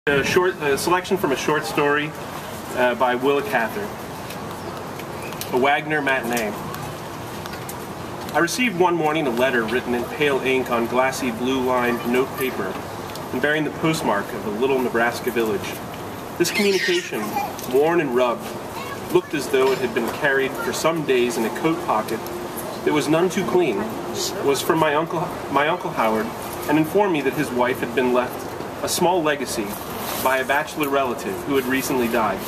A selection from a short story by Willa Cather, A Wagner Matinee. I received one morning a letter written in pale ink on glassy blue-lined note paper and bearing the postmark of a little Nebraska village. This communication, worn and rubbed, looked as though it had been carried for some days in a coat pocket that was none too clean, was from my uncle Howard, and informed me that his wife had been left a small legacy by a bachelor relative who had recently died,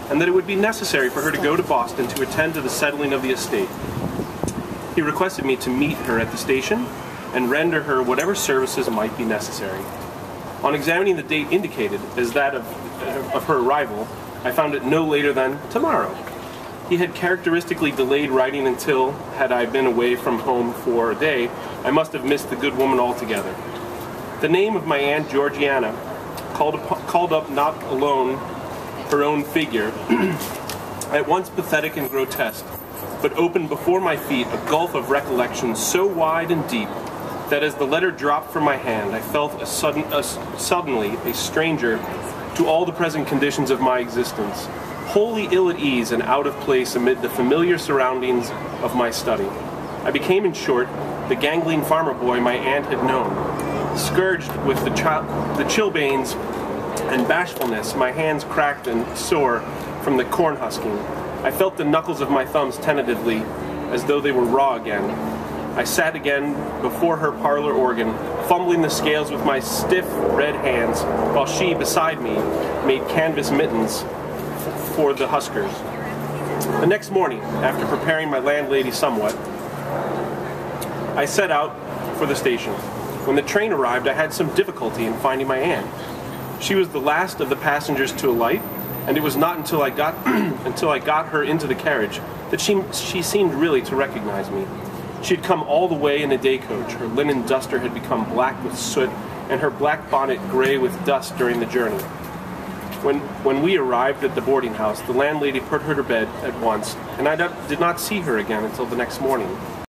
and that it would be necessary for her to go to Boston to attend to the settling of the estate. He requested me to meet her at the station and render her whatever services might be necessary. On examining the date indicated as that of her arrival, I found it no later than tomorrow. He had characteristically delayed writing until, had I been away from home for a day, I must have missed the good woman altogether. The name of my Aunt Georgiana called up not alone her own figure, at once pathetic and grotesque, but opened before my feet a gulf of recollection so wide and deep that as the letter dropped from my hand, I felt suddenly a stranger to all the present conditions of my existence, wholly ill at ease and out of place amid the familiar surroundings of my study. I became, in short, the gangling farmer boy my aunt had known. Scourged with the chilblains and bashfulness, my hands cracked and sore from the corn husking. I felt the knuckles of my thumbs tentatively, as though they were raw again. I sat again before her parlor organ, fumbling the scales with my stiff red hands, while she, beside me, made canvas mittens for the huskers. The next morning, after preparing my landlady somewhat, I set out for the station. When the train arrived, I had some difficulty in finding my aunt. She was the last of the passengers to alight, and it was not until I got her into the carriage that she seemed really to recognize me. She had come all the way in a day coach. Her linen duster had become black with soot, and her black bonnet gray with dust during the journey. When we arrived at the boarding house, the landlady put her to bed at once, and I did not see her again until the next morning.